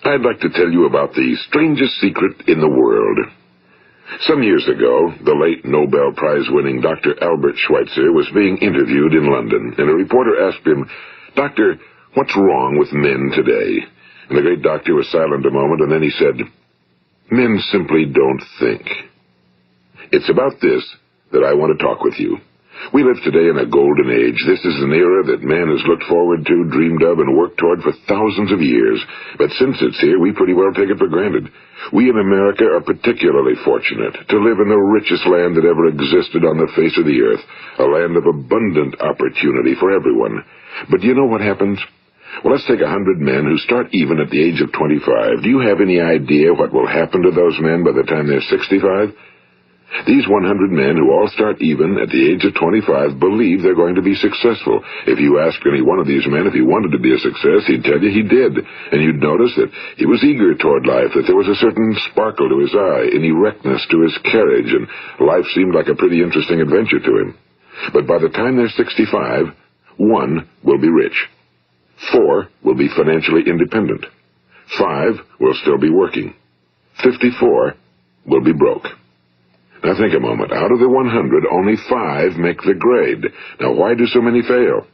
I'd like to tell you about the strangest secret in the world. Some years ago, the late Nobel Prize-winning Dr. Albert Schweitzer was being interviewed in London, and a reporter asked him, "Doctor, what's wrong with men today?" And the great doctor was silent a moment, and then he said, "Men simply don't think." It's about this that I want to talk with you. We live today in a golden age. This is an era that man has looked forward to, dreamed of, and worked toward for thousands of years. But since it's here, we pretty well take it for granted. We in America are particularly fortunate to live in the richest land that ever existed on the face of the earth, a land of abundant opportunity for everyone. But do you know what happens? Well, let's take 100 men who start even at the age of 25. Do you have any idea what will happen to those men by the time they're 65? These 100 men who all start even at the age of 25 believe they're going to be successful. If you asked any one of these men if he wanted to be a success, he'd tell you he did. And you'd notice that he was eager toward life, that there was a certain sparkle to his eye, an erectness to his carriage, and life seemed like a pretty interesting adventure to him. But by the time they're 65, 1 will be rich. 4 will be financially independent. 5 will still be working. 54 will be broke. Now think a moment. Out of the 100, only 5 make the grade. Now why do so many fail?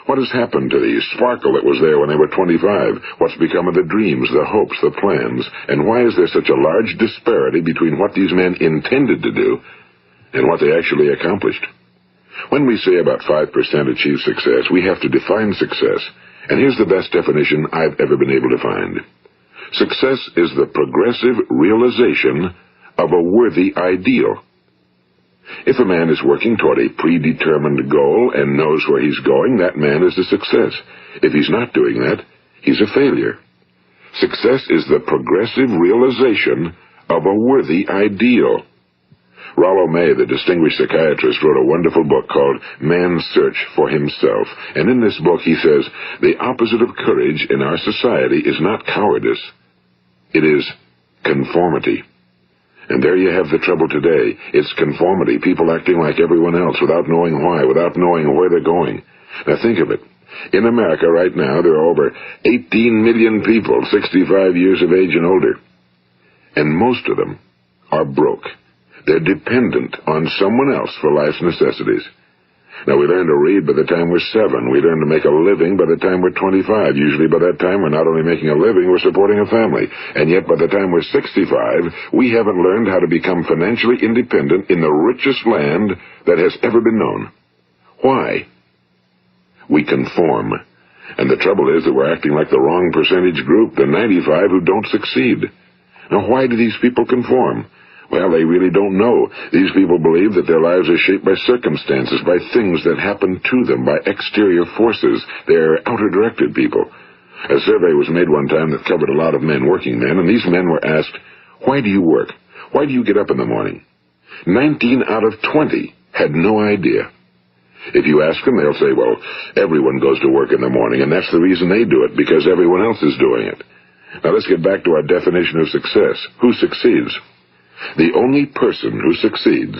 What has happened to the sparkle that was there when they were 25? What's become of the dreams, the hopes, the plans? And why is there such a large disparity between what these men intended to do and what they actually accomplished? When we say about 5% achieve success, we have to define success. And here's the best definition I've ever been able to find. Success is the progressive realization of a worthy ideal. If a man is working toward a predetermined goal and knows where he's going, that man is a success. If he's not doing that, he's a failure. Success is the progressive realization of a worthy ideal. Rollo May, the distinguished psychiatrist, wrote a wonderful book called Man's Search for Himself. And in this book he says, the opposite of courage in our society is not cowardice. It is conformity. And there you have the trouble today. It's conformity, people acting like everyone else without knowing why, without knowing where they're going. Now think of it. In America right now, there are over 18 million people 65 years of age and older. And most of them are broke. They're dependent on someone else for life's necessities. Now, we learn to read by the time we're 7. We learn to make a living by the time we're 25. Usually by that time, we're not only making a living, we're supporting a family. And yet, by the time we're 65, we haven't learned how to become financially independent in the richest land that has ever been known. Why? We conform. And the trouble is that we're acting like the wrong percentage group, the 95 who don't succeed. Now, why do these people conform? Well, they really don't know. These people believe that their lives are shaped by circumstances, by things that happen to them, by exterior forces. They're outer-directed people. A survey was made one time that covered a lot of men, working men, and these men were asked, "Why do you work? Why do you get up in the morning?" 19 out of 20 had no idea. If you ask them, they'll say, well, everyone goes to work in the morning, and that's the reason they do it, because everyone else is doing it. Now let's get back to our definition of success. Who succeeds? The only person who succeeds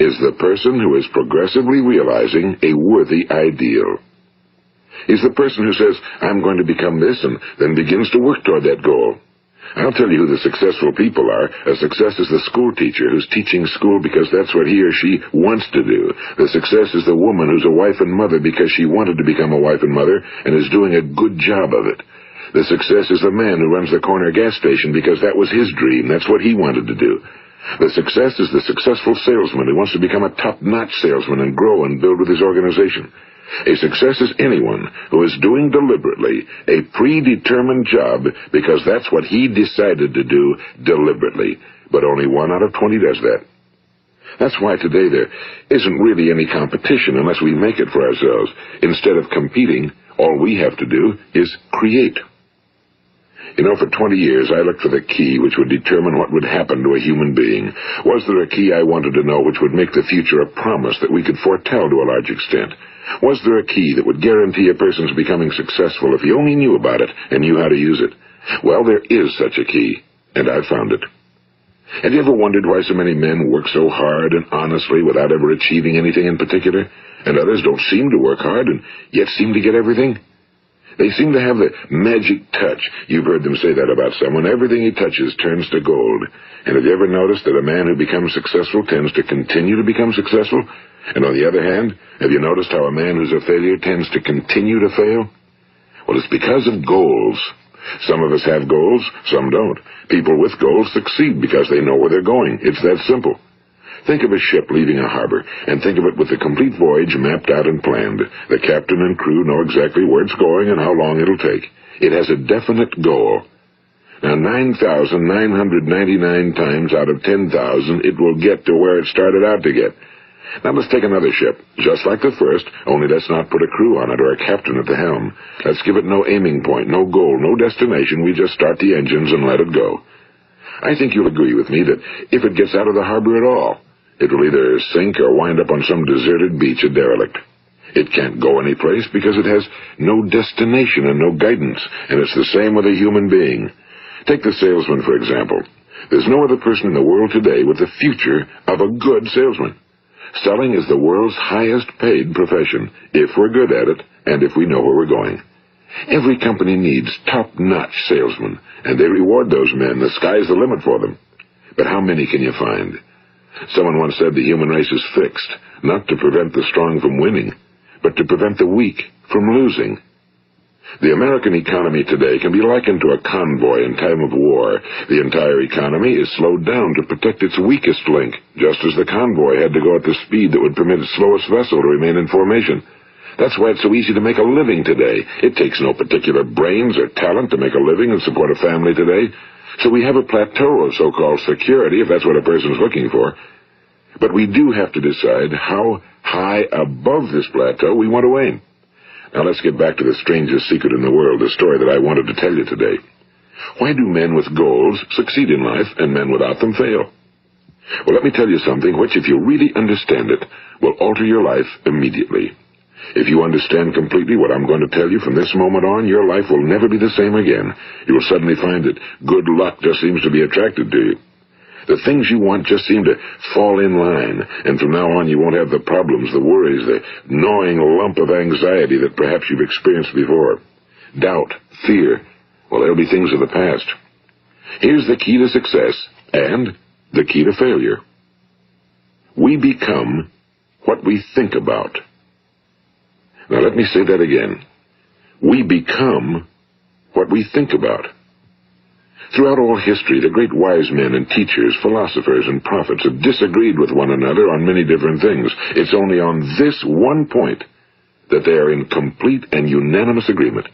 is the person who is progressively realizing a worthy ideal. He's the person who says, I'm going to become this, and then begins to work toward that goal. I'll tell you who the successful people are. A success is the school teacher who's teaching school because that's what he or she wants to do. The success is the woman who's a wife and mother because she wanted to become a wife and mother and is doing a good job of it. The success is the man who runs the corner gas station because that was his dream. That's what he wanted to do. The success is the successful salesman who wants to become a top-notch salesman and grow and build with his organization. A success is anyone who is doing deliberately a predetermined job because that's what he decided to do deliberately. But only 1 out of 20 does that. That's why today there isn't really any competition unless we make it for ourselves. Instead of competing, all we have to do is create. You know, for 20 years, I looked for the key which would determine what would happen to a human being. Was there a key I wanted to know which would make the future a promise that we could foretell to a large extent? Was there a key that would guarantee a person's becoming successful if he only knew about it and knew how to use it? Well, there is such a key, and I found it. Have you ever wondered why so many men work so hard and honestly without ever achieving anything in particular, and others don't seem to work hard and yet seem to get everything? They seem to have the magic touch. You've heard them say that about someone. Everything he touches turns to gold. And have you ever noticed that a man who becomes successful tends to continue to become successful? And on the other hand, have you noticed how a man who's a failure tends to continue to fail? Well, it's because of goals. Some of us have goals, some don't. People with goals succeed because they know where they're going. It's that simple. Think of a ship leaving a harbor, and think of it with the complete voyage mapped out and planned. The captain and crew know exactly where it's going and how long it'll take. It has a definite goal. Now, 9,999 times out of 10,000, it will get to where it started out to get. Now let's take another ship, just like the first, only let's not put a crew on it or a captain at the helm. Let's give it no aiming point, no goal, no destination. We just start the engines and let it go. I think you'll agree with me that if it gets out of the harbor at all, it will either sink or wind up on some deserted beach, a derelict. It can't go anyplace because it has no destination and no guidance, and it's the same with a human being. Take the salesman, for example. There's no other person in the world today with the future of a good salesman. Selling is the world's highest paid profession, if we're good at it and if we know where we're going. Every company needs top-notch salesmen, and they reward those men. The sky's the limit for them. But how many can you find? Someone once said the human race is fixed, not to prevent the strong from winning, but to prevent the weak from losing. The American economy today can be likened to a convoy in time of war. The entire economy is slowed down to protect its weakest link, just as the convoy had to go at the speed that would permit its slowest vessel to remain in formation. That's why it's so easy to make a living today. It takes no particular brains or talent to make a living and support a family today. So we have a plateau of so-called security, if that's what a person's looking for. But we do have to decide how high above this plateau we want to aim. Now let's get back to the strangest secret in the world, the story that I wanted to tell you today. Why do men with goals succeed in life and men without them fail? Well, let me tell you something which, if you really understand it, will alter your life immediately. If you understand completely what I'm going to tell you from this moment on, your life will never be the same again. You will suddenly find that good luck just seems to be attracted to you. The things you want just seem to fall in line, and from now on you won't have the problems, the worries, the gnawing lump of anxiety that perhaps you've experienced before. Doubt, fear, well, they'll be things of the past. Here's the key to success and the key to failure. We become what we think about. Now let me say that again. We become what we think about. Throughout all history, the great wise men and teachers, philosophers and prophets have disagreed with one another on many different things. It's only on this one point that they are in complete and unanimous agreement.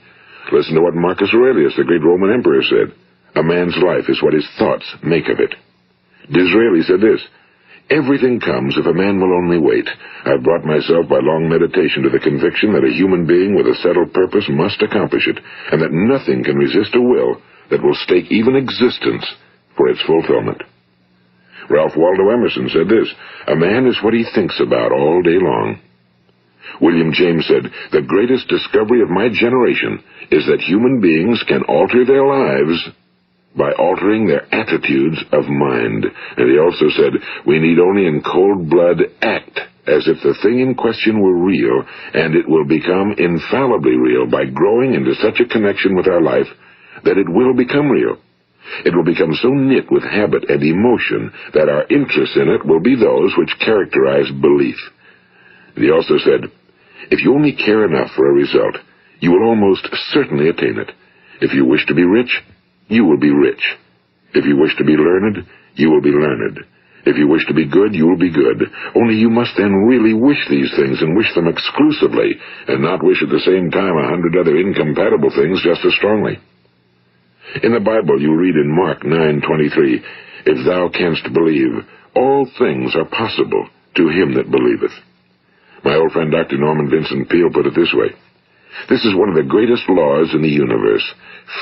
Listen to what Marcus Aurelius, the great Roman emperor, said. A man's life is what his thoughts make of it. Disraeli said this. Everything comes if a man will only wait. I've brought myself by long meditation to the conviction that a human being with a settled purpose must accomplish it, and that nothing can resist a will that will stake even existence for its fulfillment. Ralph Waldo Emerson said this, a man is what he thinks about all day long. William James said, the greatest discovery of my generation is that human beings can alter their lives by altering their attitudes of mind. And he also said, we need only in cold blood act as if the thing in question were real, and it will become infallibly real by growing into such a connection with our life that it will become real. It will become so knit with habit and emotion that our interest in it will be those which characterize belief. And he also said, if you only care enough for a result, you will almost certainly attain it. If you wish to be rich, you will be rich. If you wish to be learned, you will be learned. If you wish to be good, you will be good. Only you must then really wish these things and wish them exclusively, and not wish at the same time 100 other incompatible things just as strongly. In the Bible you read in Mark 9:23, if thou canst believe, all things are possible to him that believeth. My old friend Dr. Norman Vincent Peale put it this way, this is one of the greatest laws in the universe.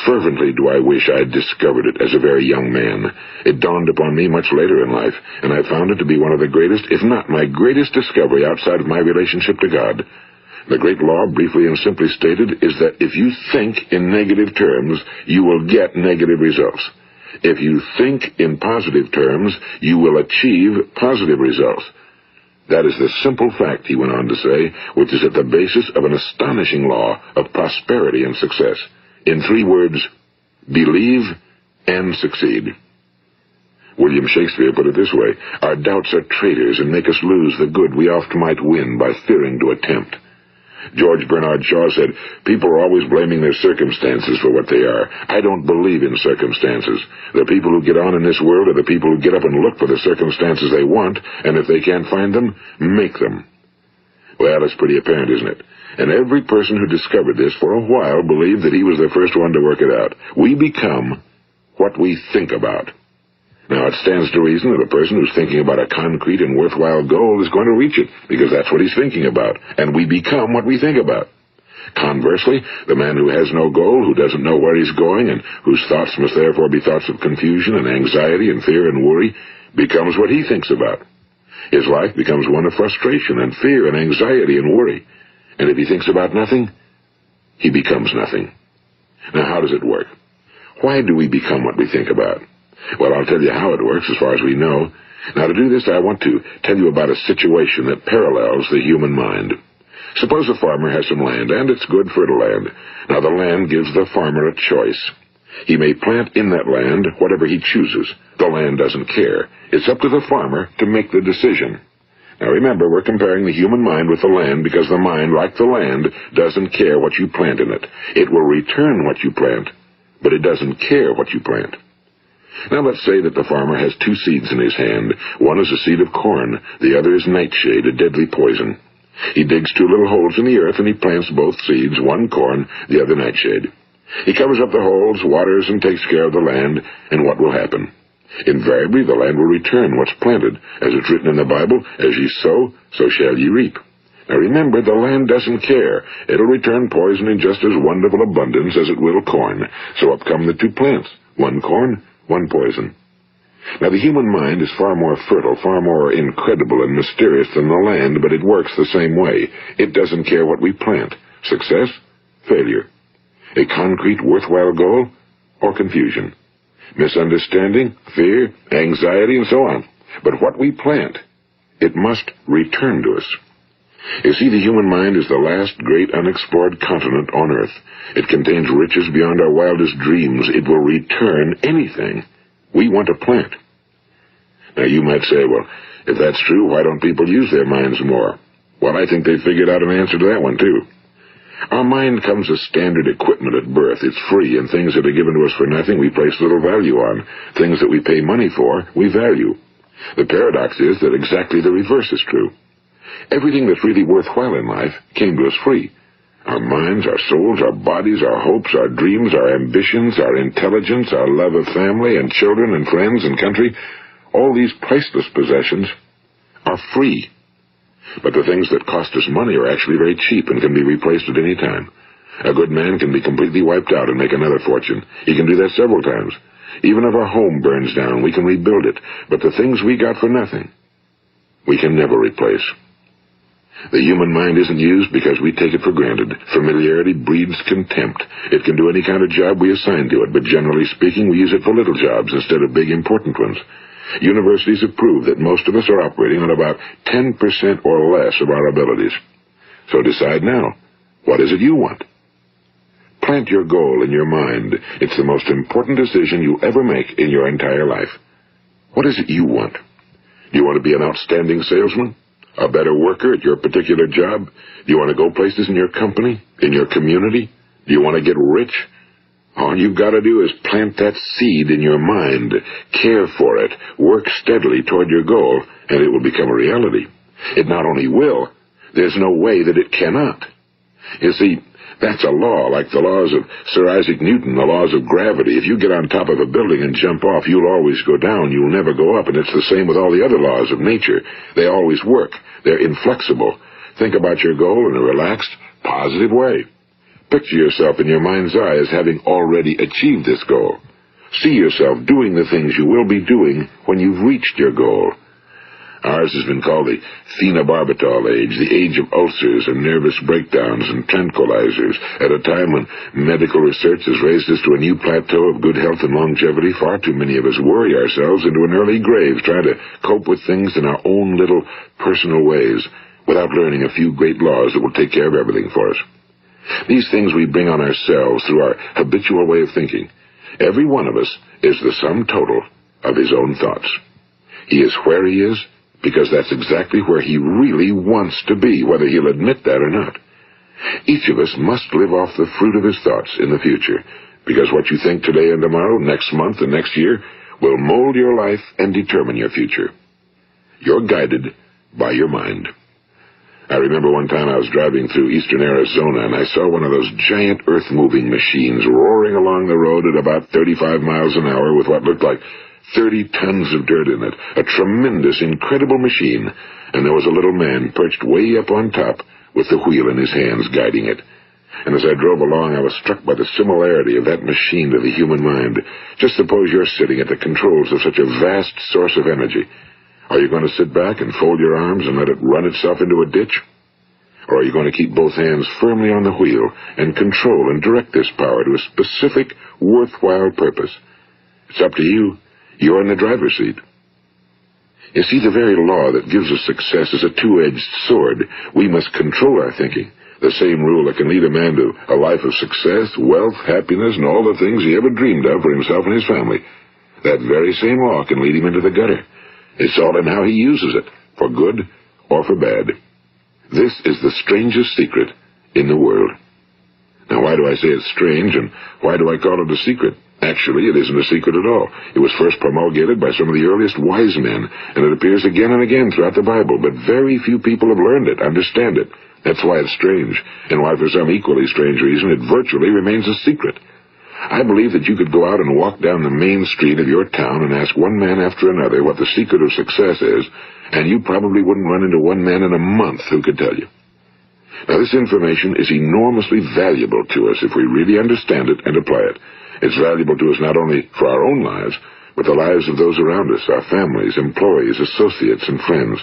Fervently do I wish I had discovered it as a very young man. It dawned upon me much later in life, and I found it to be one of the greatest, if not my greatest discovery outside of my relationship to God. The great law, briefly and simply stated, is that if you think in negative terms, you will get negative results. If you think in positive terms, you will achieve positive results. That is the simple fact, he went on to say, which is at the basis of an astonishing law of prosperity and success. In 3 words, believe and succeed. William Shakespeare put it this way: our doubts are traitors and make us lose the good we oft might win by fearing to attempt. George Bernard Shaw said, people are always blaming their circumstances for what they are. I don't believe in circumstances. The people who get on in this world are the people who get up and look for the circumstances they want, and if they can't find them, make them. Well, it's pretty apparent, isn't it? And every person who discovered this for a while believed that he was the first one to work it out. We become what we think about. Now, it stands to reason that a person who's thinking about a concrete and worthwhile goal is going to reach it, because that's what he's thinking about, and we become what we think about. Conversely, the man who has no goal, who doesn't know where he's going, and whose thoughts must therefore be thoughts of confusion and anxiety and fear and worry, becomes what he thinks about. His life becomes one of frustration and fear and anxiety and worry. And if he thinks about nothing, he becomes nothing. Now, how does it work? Why do we become what we think about? Well, I'll tell you how it works as far as we know. Now, to do this, I want to tell you about a situation that parallels the human mind. Suppose a farmer has some land, and it's good fertile land. Now, the land gives the farmer a choice. He may plant in that land whatever he chooses. The land doesn't care. It's up to the farmer to make the decision. Now, remember, we're comparing the human mind with the land because the mind, like the land, doesn't care what you plant in it. It will return what you plant, but it doesn't care what you plant. Now let's say that the farmer has 2 seeds in his hand. One is a seed of corn, the other is nightshade, a deadly poison. He digs 2 little holes in the earth and he plants both seeds, one corn, the other nightshade. He covers up the holes, waters, and takes care of the land, and what will happen? Invariably the land will return what's planted. As it's written in the Bible, as ye sow, so shall ye reap. Now remember, the land doesn't care. It'll return poison in just as wonderful abundance as it will corn. So up come the 2 plants, one corn, one poison. Now, the human mind is far more fertile, far more incredible and mysterious than the land, but it works the same way. It doesn't care what we plant. Success, failure. A concrete, worthwhile goal, or confusion. Misunderstanding, fear, anxiety, and so on. But what we plant, it must return to us. You see, the human mind is the last great unexplored continent on Earth. It contains riches beyond our wildest dreams. It will return anything we want to plant. Now, you might say, well, if that's true, why don't people use their minds more? Well, I think they figured out an answer to that one, too. Our mind comes as standard equipment at birth. It's free, and things that are given to us for nothing we place little value on. Things that we pay money for, we value. The paradox is that exactly the reverse is true. Everything that's really worthwhile in life came to us free. Our minds, our souls, our bodies, our hopes, our dreams, our ambitions, our intelligence, our love of family and children and friends and country, all these priceless possessions are free. But the things that cost us money are actually very cheap and can be replaced at any time. A good man can be completely wiped out and make another fortune. He can do that several times. Even if our home burns down, we can rebuild it. But the things we got for nothing, we can never replace. The human mind isn't used because we take it for granted. Familiarity breeds contempt. It can do any kind of job we assign to it, but generally speaking, we use it for little jobs instead of big, important ones. Universities have proved that most of us are operating on about 10% or less of our abilities. So decide now, what is it you want? Plant your goal in your mind. It's the most important decision you'll ever make in your entire life. What is it you want? Do you want to be an outstanding salesman? A better worker at your particular job? Do you want to go places in your company? In your community? Do you want to get rich? All you've got to do is plant that seed in your mind, care for it, work steadily toward your goal, and it will become a reality. It not only will, there's no way that it cannot. You see, that's a law, like the laws of Sir Isaac Newton, the laws of gravity. If you get on top of a building and jump off, you'll always go down. You'll never go up, and it's the same with all the other laws of nature. They always work. They're inflexible. Think about your goal in a relaxed, positive way. Picture yourself in your mind's eye as having already achieved this goal. See yourself doing the things you will be doing when you've reached your goal. Ours has been called the phenobarbital age, the age of ulcers and nervous breakdowns and tranquilizers. At a time when medical research has raised us to a new plateau of good health and longevity, far too many of us worry ourselves into an early grave trying to cope with things in our own little personal ways without learning a few great laws that will take care of everything for us. These things we bring on ourselves through our habitual way of thinking. Every one of us is the sum total of his own thoughts. He is where he is because that's exactly where he really wants to be, whether he'll admit that or not. Each of us must live off the fruit of his thoughts in the future, because what you think today and tomorrow, next month and next year, will mold your life and determine your future. You're guided by your mind. I remember one time I was driving through eastern Arizona, and I saw one of those giant earth-moving machines roaring along the road at about 35 miles an hour with what looked like 30 tons of dirt in it, a tremendous, incredible machine, and there was a little man perched way up on top with the wheel in his hands guiding it. And as I drove along, I was struck by the similarity of that machine to the human mind. Just suppose you're sitting at the controls of such a vast source of energy. Are you going to sit back and fold your arms and let it run itself into a ditch? Or are you going to keep both hands firmly on the wheel and control and direct this power to a specific, worthwhile purpose? It's up to you. You're in the driver's seat. You see, the very law that gives us success is a two-edged sword. We must control our thinking. The same rule that can lead a man to a life of success, wealth, happiness, and all the things he ever dreamed of for himself and his family. That very same law can lead him into the gutter. It's all in how he uses it, for good or for bad. This is the strangest secret in the world. Now, why do I say it's strange, and why do I call it a secret? Actually, it isn't a secret at all. It was first promulgated by some of the earliest wise men, and it appears again and again throughout the Bible, but very few people have learned it, understand it. That's why it's strange, and why for some equally strange reason it virtually remains a secret. I believe that you could go out and walk down the main street of your town and ask one man after another what the secret of success is, and you probably wouldn't run into one man in a month who could tell you. Now, this information is enormously valuable to us if we really understand it and apply it. It's valuable to us not only for our own lives, but the lives of those around us, our families, employees, associates, and friends.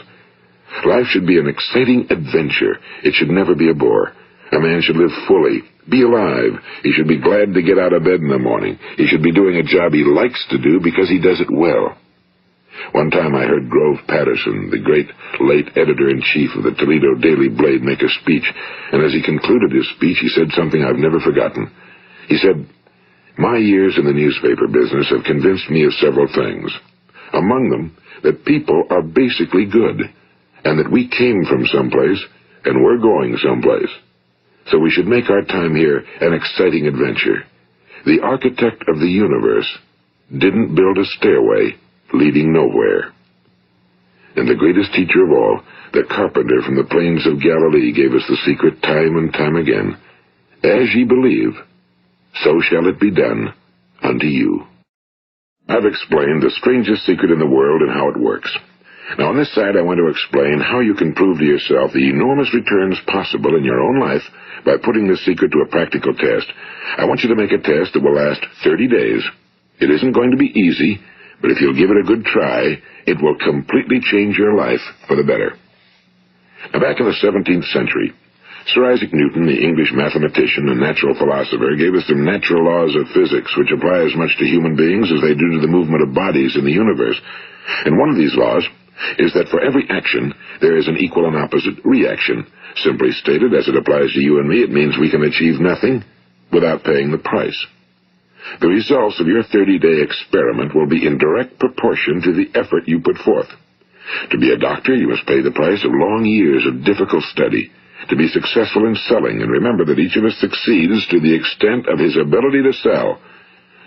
Life should be an exciting adventure. It should never be a bore. A man should live fully, be alive. He should be glad to get out of bed in the morning. He should be doing a job he likes to do because he does it well. One time I heard Grove Patterson, the great late editor-in-chief of the Toledo Daily Blade, make a speech, and as he concluded his speech, he said something I've never forgotten. He said, "My years in the newspaper business have convinced me of several things. Among them, that people are basically good, and that we came from someplace, and we're going someplace. So we should make our time here an exciting adventure. The architect of the universe didn't build a stairway leading nowhere." And the greatest teacher of all, the carpenter from the plains of Galilee, gave us the secret time and time again. As ye believe, so shall it be done unto you. I've explained the strangest secret in the world and how it works. Now, on this side, I want to explain how you can prove to yourself the enormous returns possible in your own life by putting this secret to a practical test. I want you to make a test that will last 30 days. It isn't going to be easy, but if you'll give it a good try, it will completely change your life for the better. Now, back in the 17th century, Sir Isaac Newton, the English mathematician and natural philosopher, gave us some natural laws of physics which apply as much to human beings as they do to the movement of bodies in the universe. And one of these laws is that for every action, there is an equal and opposite reaction. Simply stated, as it applies to you and me, it means we can achieve nothing without paying the price. The results of your 30-day experiment will be in direct proportion to the effort you put forth. To be a doctor, you must pay the price of long years of difficult study. To be successful in selling, and remember that each of us succeeds to the extent of his ability to sell.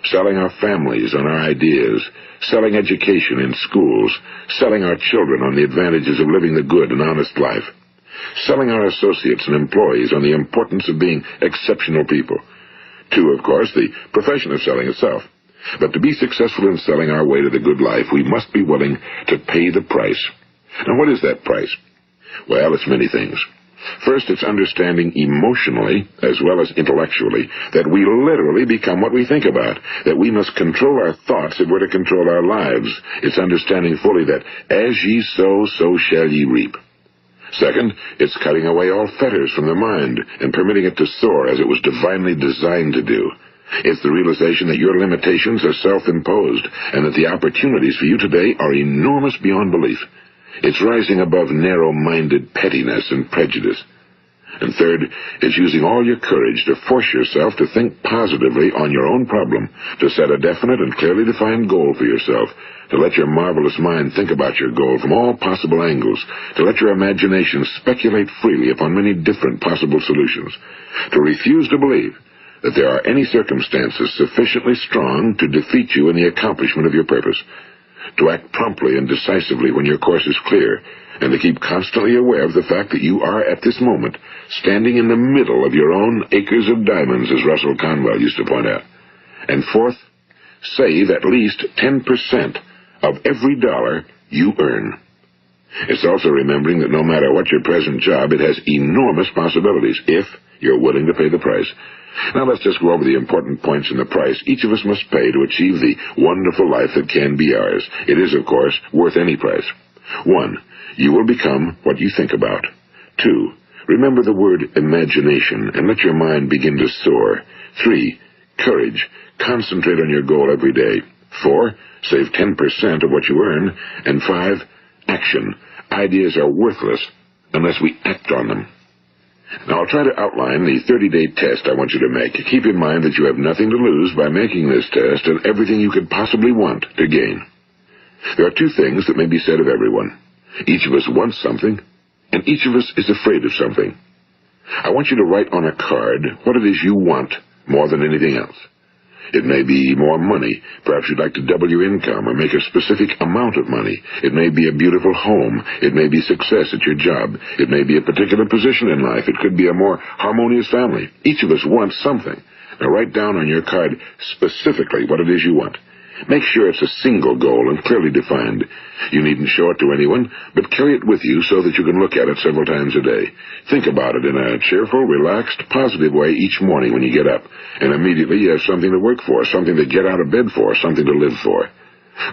Selling our families on our ideas, selling education in schools, selling our children on the advantages of living the good and honest life, selling our associates and employees on the importance of being exceptional people. To, of course, the profession of selling itself. But to be successful in selling our way to the good life, we must be willing to pay the price. Now, what is that price? Well, it's many things. First, it's understanding emotionally, as well as intellectually, that we literally become what we think about, that we must control our thoughts if we're to control our lives. It's understanding fully that as ye sow, so shall ye reap. Second, it's cutting away all fetters from the mind and permitting it to soar as it was divinely designed to do. It's the realization that your limitations are self-imposed and that the opportunities for you today are enormous beyond belief. It's rising above narrow-minded pettiness and prejudice. And third, it's using all your courage to force yourself to think positively on your own problem, to set a definite and clearly defined goal for yourself, to let your marvelous mind think about your goal from all possible angles, to let your imagination speculate freely upon many different possible solutions, to refuse to believe that there are any circumstances sufficiently strong to defeat you in the accomplishment of your purpose, to act promptly and decisively when your course is clear, and to keep constantly aware of the fact that you are, at this moment, standing in the middle of your own acres of diamonds, as Russell Conwell used to point out. And fourth, save at least 10% of every dollar you earn. It's also remembering that no matter what your present job, it has enormous possibilities, if you're willing to pay the price. Now let's just go over the important points in the price each of us must pay to achieve the wonderful life that can be ours. It is, of course, worth any price. 1. You will become what you think about. 2. Remember the word imagination and let your mind begin to soar. 3. Courage. Concentrate on your goal every day. 4. Save 10% of what you earn. And 5. Action. Ideas are worthless unless we act on them. Now, I'll try to outline the 30-day test I want you to make. Keep in mind that you have nothing to lose by making this test and everything you could possibly want to gain. There are 2 things that may be said of everyone. Each of us wants something, and each of us is afraid of something. I want you to write on a card what it is you want more than anything else. It may be more money. Perhaps you'd like to double your income or make a specific amount of money. It may be a beautiful home. It may be success at your job. It may be a particular position in life. It could be a more harmonious family. Each of us wants something. Now write down on your card specifically what it is you want. Make sure it's a single goal and clearly defined. You needn't show it to anyone, but carry it with you so that you can look at it several times a day. Think about it in a cheerful, relaxed, positive way each morning when you get up, and immediately you have something to work for, something to get out of bed for, something to live for.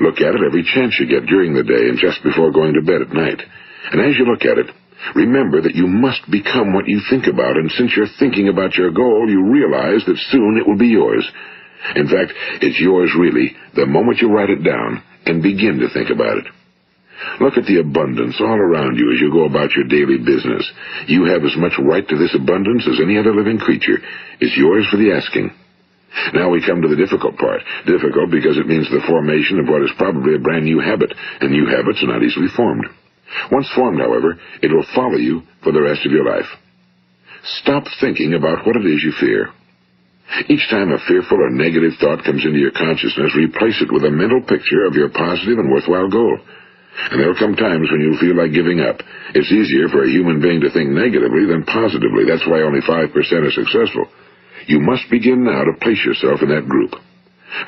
Look at it every chance you get during the day and just before going to bed at night. And as you look at it, remember that you must become what you think about, and since you're thinking about your goal, you realize that soon it will be yours. In fact, it's yours really the moment you write it down and begin to think about it. Look at the abundance all around you as you go about your daily business. You have as much right to this abundance as any other living creature. It's yours for the asking. Now we come to the difficult part. Difficult because it means the formation of what is probably a brand new habit, and new habits are not easily formed. Once formed, however, it will follow you for the rest of your life. Stop thinking about what it is you fear. Each time a fearful or negative thought comes into your consciousness, replace it with a mental picture of your positive and worthwhile goal. And there will come times when you'll feel like giving up. It's easier for a human being to think negatively than positively. That's why only 5% are successful. You must begin now to place yourself in that group.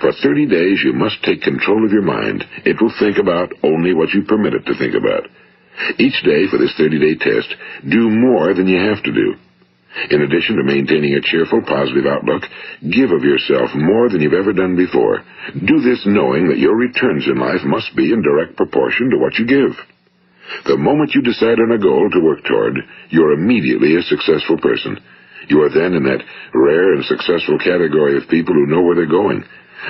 For 30 days, you must take control of your mind. It will think about only what you permit it to think about. Each day for this 30-day test, do more than you have to do. In addition to maintaining a cheerful, positive outlook, give of yourself more than you've ever done before. Do this knowing that your returns in life must be in direct proportion to what you give. The moment you decide on a goal to work toward, you're immediately a successful person. You are then in that rare and successful category of people who know where they're going.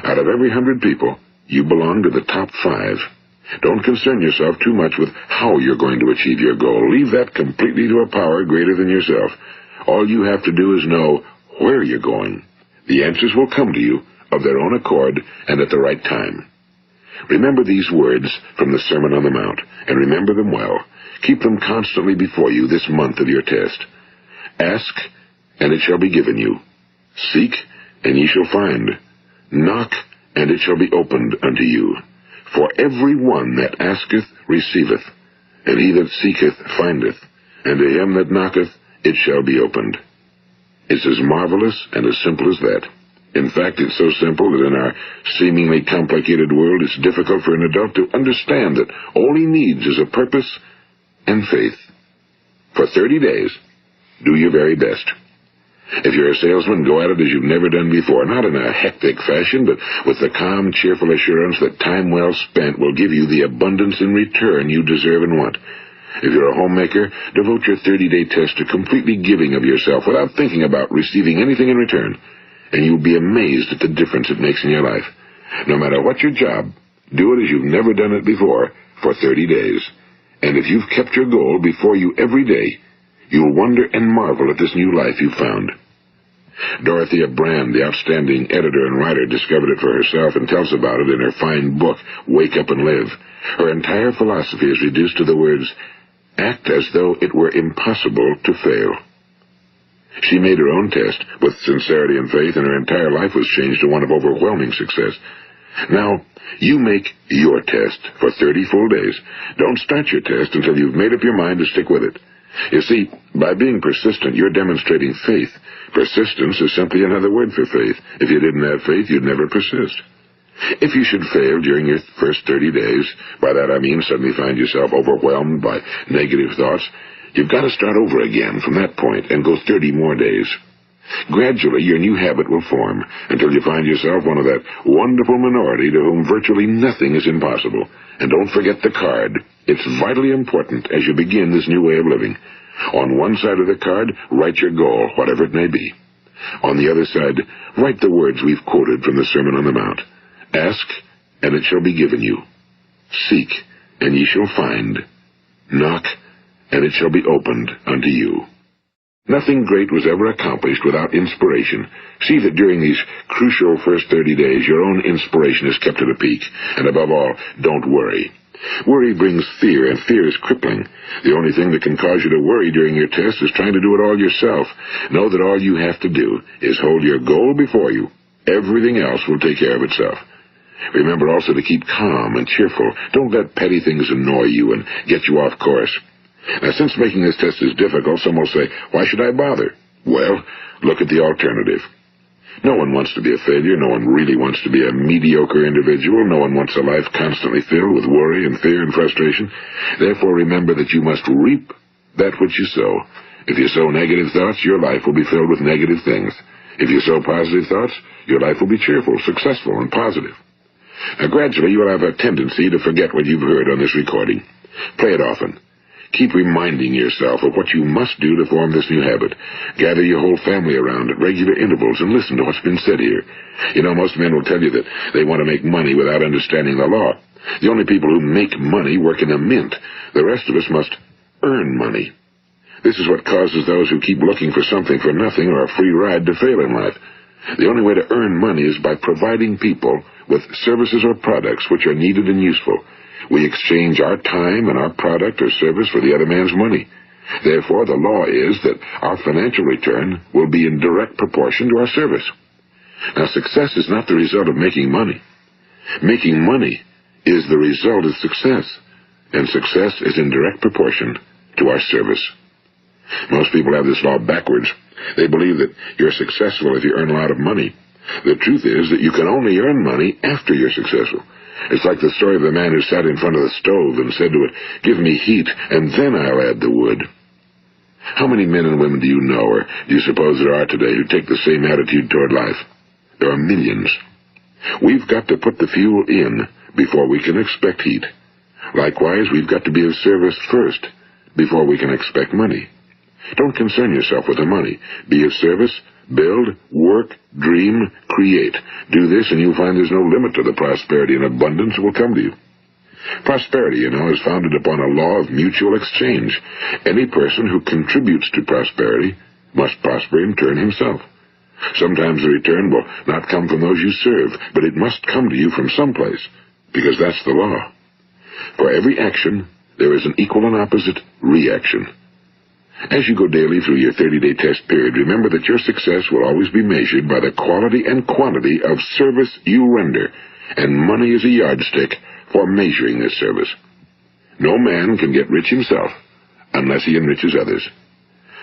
Out of every 100 people, you belong to the top 5. Don't concern yourself too much with how you're going to achieve your goal. Leave that completely to a power greater than yourself. All you have to do is know where you're going. The answers will come to you of their own accord and at the right time. Remember these words from the Sermon on the Mount, and remember them well. Keep them constantly before you this month of your test. Ask, and it shall be given you. Seek, and ye shall find. Knock, and it shall be opened unto you. For every one that asketh receiveth, and he that seeketh findeth, and to him that knocketh it shall be opened. It's as marvelous and as simple as that. In fact, it's so simple that in our seemingly complicated world, it's difficult for an adult to understand that all he needs is a purpose and faith. For 30 days, Do your very best. If you're a salesman, go at it as you've never done before, not in a hectic fashion, but with the calm, cheerful assurance that time well spent will give you the abundance in return you deserve and want. If you're a homemaker, devote your 30-day test to completely giving of yourself without thinking about receiving anything in return, and you'll be amazed at the difference it makes in your life. No matter what your job, do it as you've never done it before for 30 days. And if you've kept your goal before you every day, you'll wonder and marvel at this new life you've found. Dorothea Brand, the outstanding editor and writer, discovered it for herself and tells about it in her fine book, Wake Up and Live. Her entire philosophy is reduced to the words, act as though it were impossible to fail. She made her own test with sincerity and faith, and her entire life was changed to one of overwhelming success. Now, you make your test for 30 full days. Don't start your test until you've made up your mind to stick with it. You see, by being persistent, you're demonstrating faith. Persistence is simply another word for faith. If you didn't have faith, you'd never persist. If you should fail during your first 30 days, by that I mean suddenly find yourself overwhelmed by negative thoughts, you've got to start over again from that point and go 30 more days. Gradually, your new habit will form until you find yourself one of that wonderful minority to whom virtually nothing is impossible. And don't forget the card. It's vitally important as you begin this new way of living. On one side of the card, write your goal, whatever it may be. On the other side, write the words we've quoted from the Sermon on the Mount. Ask, and it shall be given you. Seek, and ye shall find. Knock, and it shall be opened unto you. Nothing great was ever accomplished without inspiration. See that during these crucial first 30 days, your own inspiration is kept at a peak. And above all, don't worry. Worry brings fear, and fear is crippling. The only thing that can cause you to worry during your test is trying to do it all yourself. Know that all you have to do is hold your goal before you. Everything else will take care of itself. Remember also to keep calm and cheerful. Don't let petty things annoy you and get you off course. Now, since making this test is difficult, some will say, why should I bother? Well, look at the alternative. No one wants to be a failure. No one really wants to be a mediocre individual. No one wants a life constantly filled with worry and fear and frustration. Therefore, remember that you must reap that which you sow. If you sow negative thoughts, your life will be filled with negative things. If you sow positive thoughts, your life will be cheerful, successful, and positive. Now, gradually, you will have a tendency to forget what you've heard on this recording. Play it often. Keep reminding yourself of what you must do to form this new habit. Gather your whole family around at regular intervals and listen to what's been said here. You know, most men will tell you that they want to make money without understanding the law. The only people who make money work in a mint. The rest of us must earn money. This is what causes those who keep looking for something for nothing or a free ride to fail in life. The only way to earn money is by providing people with services or products which are needed and useful. We exchange our time and our product or service for the other man's money. Therefore, the law is that our financial return will be in direct proportion to our service. Now, success is not the result of making money. Making money is the result of success, and success is in direct proportion to our service. Most people have this law backwards. They believe that you're successful if you earn a lot of money. The truth is that you can only earn money after you're successful. It's like the story of the man who sat in front of the stove and said to it, give me heat, and then I'll add the wood. How many men and women do you know, or do you suppose there are today, who take the same attitude toward life? There are millions. We've got to put the fuel in before we can expect heat. Likewise, we've got to be of service first before we can expect money. Don't concern yourself with the money. Be of service. Build, work, dream, create. Do this, and you'll find there's no limit to the prosperity and abundance that will come to you. Prosperity, you know, is founded upon a law of mutual exchange. Any person who contributes to prosperity must prosper in turn himself. Sometimes the return will not come from those you serve, but it must come to you from someplace, because that's the law. For every action, there is an equal and opposite reaction. As you go daily through your 30-day test period, remember that your success will always be measured by the quality and quantity of service you render, and money is a yardstick for measuring this service. No man can get rich himself unless he enriches others.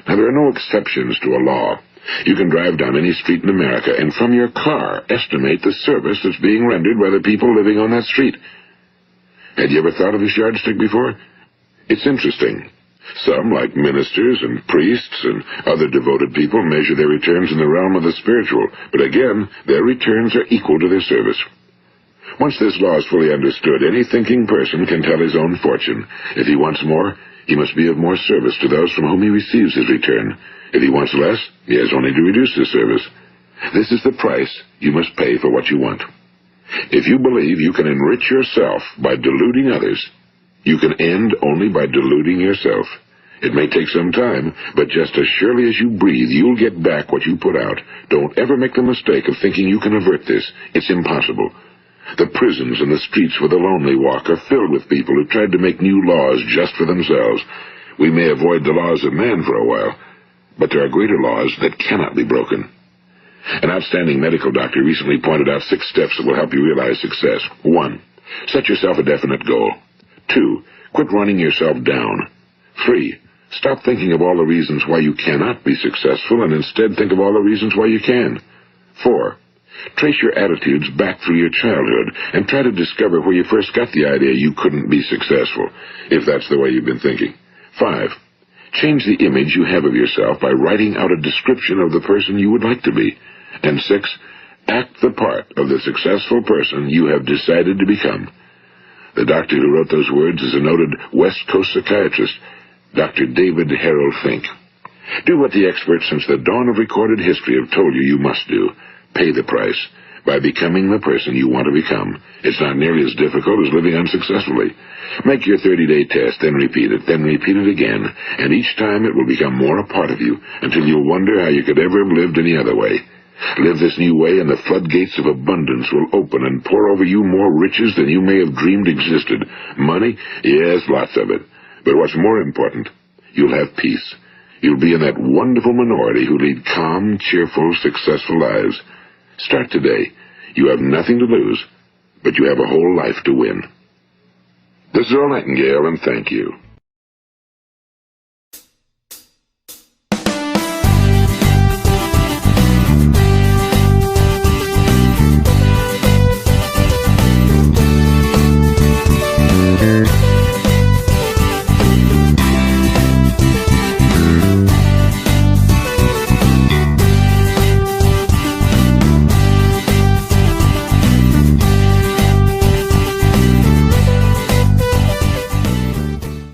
Now, there are no exceptions to a law. You can drive down any street in America and from your car estimate the service that's being rendered by the people living on that street. Had you ever thought of this yardstick before? It's interesting. Some, like ministers and priests and other devoted people, measure their returns in the realm of the spiritual, but again, their returns are equal to their service. Once this law is fully understood, any thinking person can tell his own fortune. If he wants more, he must be of more service to those from whom he receives his return. If he wants less, he has only to reduce his service. This is the price you must pay for what you want. If you believe you can enrich yourself by deluding others, you can end only by deluding yourself. It may take some time, but just as surely as you breathe, you'll get back what you put out. Don't ever make the mistake of thinking you can avert this. It's impossible. The prisons and the streets where the lonely walk are filled with people who tried to make new laws just for themselves. We may avoid the laws of man for a while, but there are greater laws that cannot be broken. An outstanding medical doctor recently pointed out 6 steps that will help you realize success. 1. Set yourself a definite goal. 2. Quit running yourself down. 3. Stop thinking of all the reasons why you cannot be successful and instead think of all the reasons why you can. 4. Trace your attitudes back through your childhood and try to discover where you first got the idea you couldn't be successful, if that's the way you've been thinking. 5. Change the image you have of yourself by writing out a description of the person you would like to be. And 6. Act the part of the successful person you have decided to become. The doctor who wrote those words is a noted West Coast psychiatrist, Dr. David Harold Fink. Do what the experts since the dawn of recorded history have told you you must do. Pay the price by becoming the person you want to become. It's not nearly as difficult as living unsuccessfully. Make your 30-day test, then repeat it again, and each time it will become more a part of you until you'll wonder how you could ever have lived any other way. Live this new way, and the floodgates of abundance will open and pour over you more riches than you may have dreamed existed. Money? Yes, lots of it. But what's more important, you'll have peace. You'll be in that wonderful minority who lead calm, cheerful, successful lives. Start today. You have nothing to lose, but you have a whole life to win. This is Earl Nightingale, and thank you.